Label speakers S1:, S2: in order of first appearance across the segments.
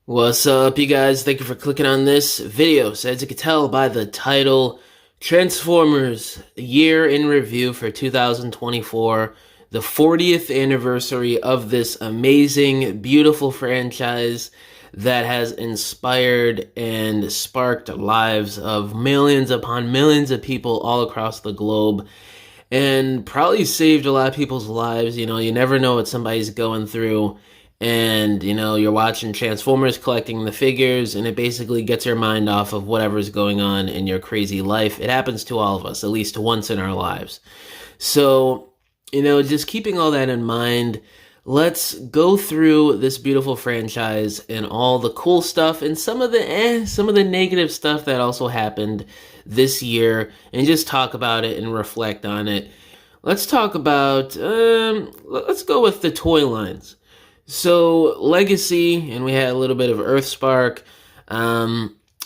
S1: What's up, you guys? Thank you for clicking on this video. So as you can tell by the title, Transformers Year in Review for 2024, the 40th anniversary of this amazing, beautiful franchise that has inspired and sparked lives of millions upon millions of people all across the globe and probably saved a lot of people's lives. You never know what somebody's going through. And, you're watching Transformers collecting the figures, and it basically gets your mind off of whatever's going on in your crazy life. It happens to all of us, at least once in our lives. So, just keeping all that in mind, let's go through this beautiful franchise and all the cool stuff and some of the negative stuff that also happened this year, and just talk about it and reflect on it. Let's talk about, let's go with the toy lines. So, Legacy, and we had a little bit of Earthspark.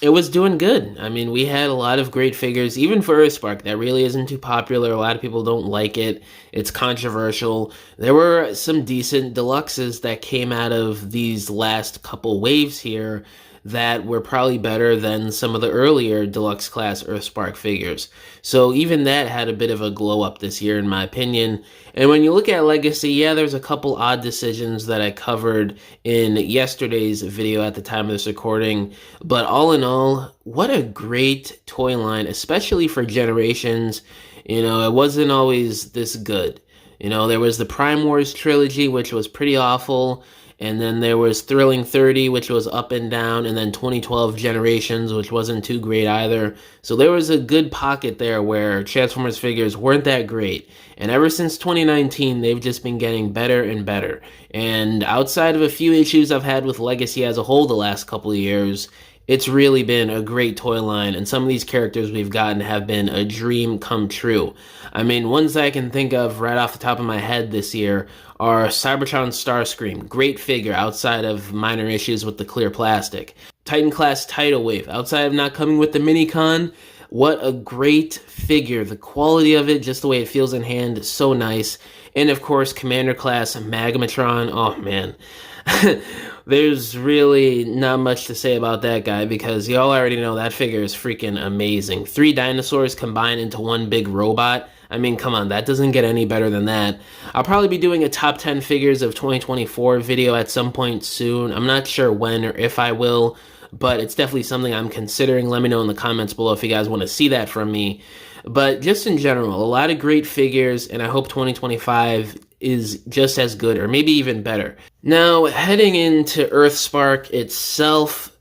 S1: It was doing good. I mean, we had a lot of great figures, even for Earthspark. That really isn't too popular. A lot of people don't like it. It's controversial. There were some decent deluxes that came out of these last couple waves here that were probably better than some of the earlier deluxe class Earthspark figures. So even that had a bit of a glow up this year, in my opinion. And when you look at Legacy, yeah, there's a couple odd decisions that I covered in yesterday's video at the time of this recording. But all in all, what a great toy line, especially for Generations. It wasn't always this good. There was the Prime Wars trilogy, which was pretty awful. And then there was Thrilling 30, which was up and down, and then 2012 Generations, which wasn't too great either. So there was a good pocket there where Transformers figures weren't that great. And ever since 2019, they've just been getting better and better. And outside of a few issues I've had with Legacy as a whole the last couple of years, it's really been a great toy line, and some of these characters we've gotten have been a dream come true. I mean, ones I can think of right off the top of my head this year are Cybertron Starscream, great figure outside of minor issues with the clear plastic. Titan Class Tidal Wave, outside of not coming with the Minicon, what a great figure. The quality of it, just the way it feels in hand, so nice. And of course, Commander Class Magmatron, oh man. There's really not much to say about that guy because y'all already know that figure is freaking amazing. 3 dinosaurs combined into one big robot. I mean, come on, that doesn't get any better than that. I'll probably be doing a top 10 figures of 2024 video at some point soon. I'm not sure when or if I will, but it's definitely something I'm considering. Let me know in the comments below if you guys want to see that from me. But just in general, a lot of great figures, and I hope 2025 is just as good or maybe even better. Now, heading into Earthspark itself,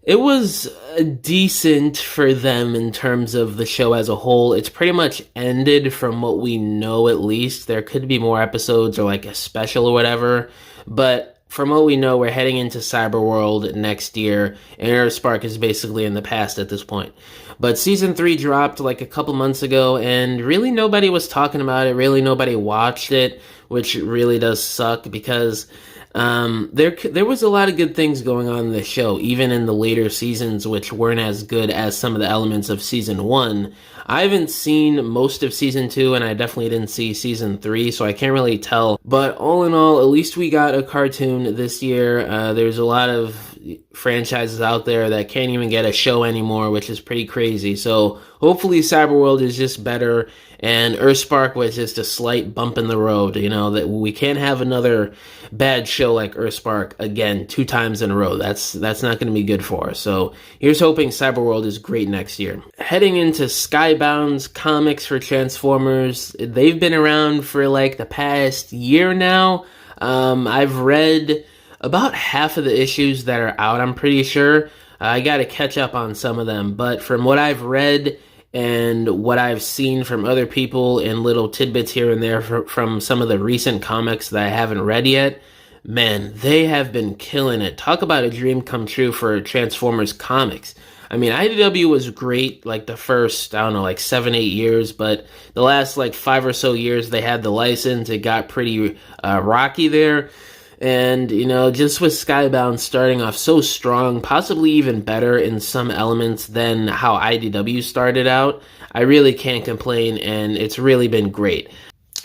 S1: it was decent for them in terms of the show as a whole. It's pretty much ended from what we know, at least. There could be more episodes or like a special or whatever, but from what we know, we're heading into Cyberworld next year, and Earthspark is basically in the past at this point. But Season 3 dropped like a couple months ago, and really nobody was talking about it. Really nobody watched it, which really does suck because there was a lot of good things going on in the show, even in the later seasons, which weren't as good as some of the elements of Season 1. I haven't seen most of Season 2, and I definitely didn't see Season 3, so I can't really tell. But all in all, at least we got a cartoon this year. There's a lot of franchises out there that can't even get a show anymore, which is pretty crazy. So hopefully Cyberworld is just better, and Earthspark was just a slight bump in the road, that we can't have another bad show like Earthspark again 2 times in a row. That's not going to be good for us. So here's hoping Cyberworld is great next year. Heading into Skybound's comics for Transformers, they've been around for like the past year now. I've read about half of the issues that are out, I'm pretty sure. I got to catch up on some of them, but from what I've read and what I've seen from other people and little tidbits here and there from some of the recent comics that I haven't read yet, man, they have been killing it. Talk about a dream come true for Transformers comics. I mean, IDW was great like the first, 7-8 years, but the last 5 or so years they had the license, it got pretty rocky there. And, just with Skybound starting off so strong, possibly even better in some elements than how IDW started out, I really can't complain, and it's really been great.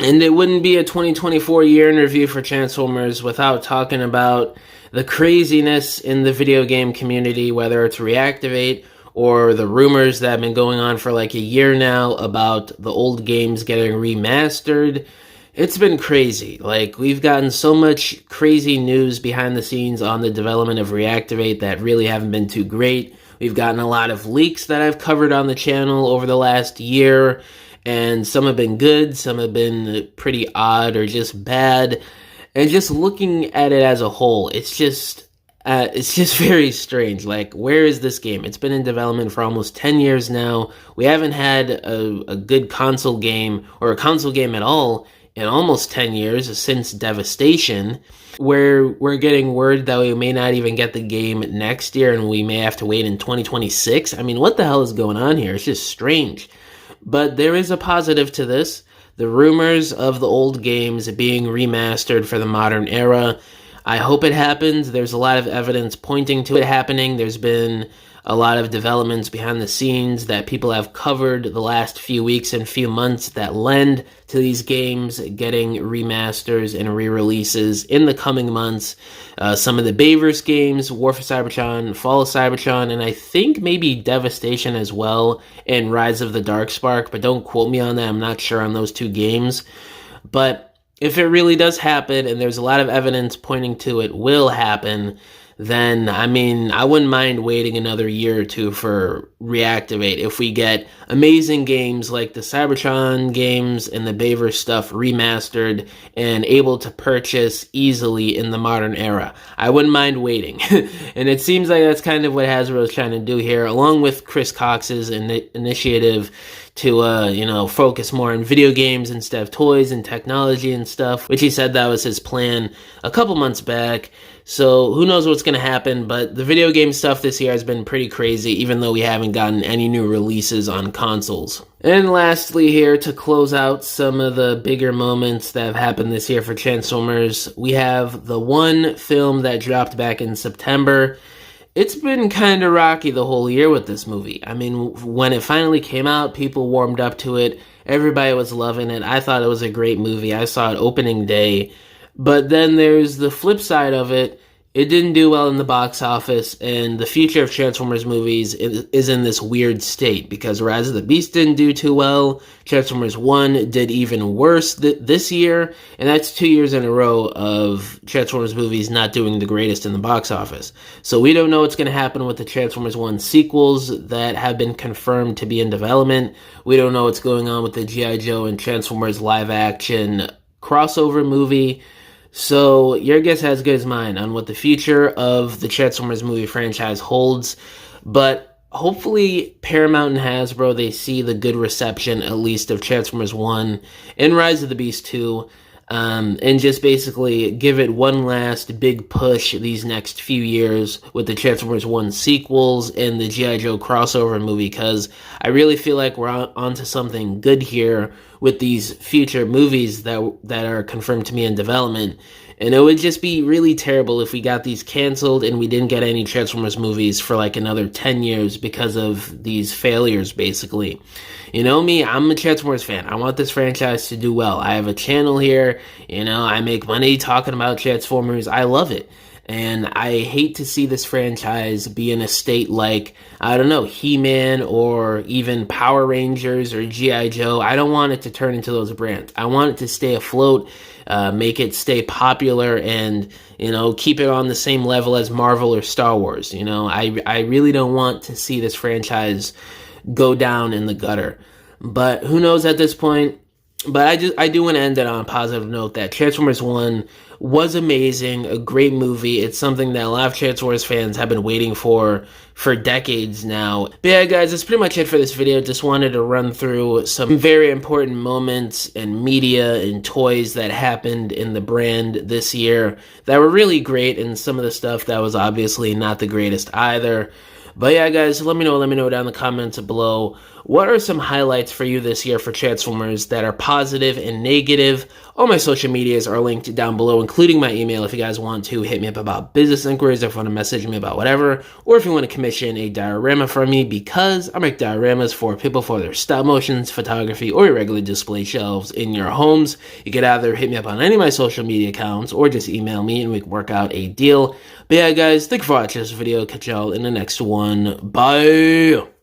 S1: And it wouldn't be a 2024 year in review for Transformers without talking about the craziness in the video game community, whether it's Reactivate or the rumors that have been going on for like a year now about the old games getting remastered. It's been crazy. Like, we've gotten so much crazy news behind the scenes on the development of Reactivate that really haven't been too great. We've gotten a lot of leaks that I've covered on the channel over the last year, and some have been good, some have been pretty odd or just bad. And just looking at it as a whole, it's just very strange. Like, where is this game? It's been in development for almost 10 years now. We haven't had a good console game, or a console game at all, in almost 10 years, since Devastation, where we're getting word that we may not even get the game next year and we may have to wait in 2026. I mean, what the hell is going on here? It's just strange. But there is a positive to this. The rumors of the old games being remastered for the modern era, I hope it happens. There's a lot of evidence pointing to it happening. There's been a lot of developments behind the scenes that people have covered the last few weeks and few months that lend to these games getting remasters and re-releases in the coming months. Some of the Bayverse games, War for Cybertron, Fall of Cybertron, and I think maybe Devastation as well, and Rise of the Darkspark, but don't quote me on that. I'm not sure on those two games. But if it really does happen, and there's a lot of evidence pointing to it will happen, then, I mean, I wouldn't mind waiting another year or two for Reactivate if we get amazing games like the Cybertron games and the Bayverse stuff remastered and able to purchase easily in the modern era. I wouldn't mind waiting. And it seems like that's kind of what Hasbro is trying to do here, along with Chris Cox's initiative to, focus more on video games instead of toys and technology and stuff, which he said that was his plan a couple months back. So who knows what's going to happen, but the video game stuff this year has been pretty crazy, even though we haven't gotten any new releases on consoles. And lastly here, to close out some of the bigger moments that have happened this year for Transformers, we have the one film that dropped back in September. It's been kind of rocky the whole year with this movie. I mean, when it finally came out, people warmed up to it. Everybody was loving it. I thought it was a great movie. I saw it opening day. But then there's the flip side of it. It didn't do well in the box office, and the future of Transformers movies is in this weird state, because Rise of the Beast didn't do too well, Transformers 1 did even worse this year, and that's 2 years in a row of Transformers movies not doing the greatest in the box office. So we don't know what's going to happen with the Transformers 1 sequels that have been confirmed to be in development. We don't know what's going on with the G.I. Joe and Transformers live-action crossover movie. So your guess as good as mine on what the future of the Transformers movie franchise holds. But hopefully Paramount and Hasbro, they see the good reception, at least, of Transformers 1 and Rise of the Beast 2, and just basically give it one last big push these next few years with the Transformers 1 sequels and the G.I. Joe crossover movie, because I really feel like we're onto something good here with these future movies that are confirmed to be in development. And it would just be really terrible if we got these canceled and we didn't get any Transformers movies for like another 10 years because of these failures, basically. You know me, I'm a Transformers fan. I want this franchise to do well. I have a channel here, I make money talking about Transformers. I love it. And I hate to see this franchise be in a state like, I don't know, He-Man or even Power Rangers or G.I. Joe. I don't want it to turn into those brands. I want it to stay afloat, make it stay popular, and, keep it on the same level as Marvel or Star Wars. I really don't want to see this franchise go down in the gutter. But who knows at this point? But I do want to end it on a positive note that Transformers 1 was amazing, a great movie. It's something that a lot of Transformers fans have been waiting for decades now. But yeah, guys, that's pretty much it for this video. Just wanted to run through some very important moments and media and toys that happened in the brand this year that were really great, and some of the stuff that was obviously not the greatest either. But yeah, guys, let me know down in the comments below. What are some highlights for you this year for Transformers that are positive and negative? All my social medias are linked down below, including my email if you guys want to hit me up about business inquiries, if you want to message me about whatever, or if you want to commission a diorama from me, because I make dioramas for people for their stop motions, photography, or irregular display shelves in your homes. You could either hit me up on any of my social media accounts or just email me and we can work out a deal. But yeah, guys, thank you for watching this video. Catch y'all in the next one. Bye!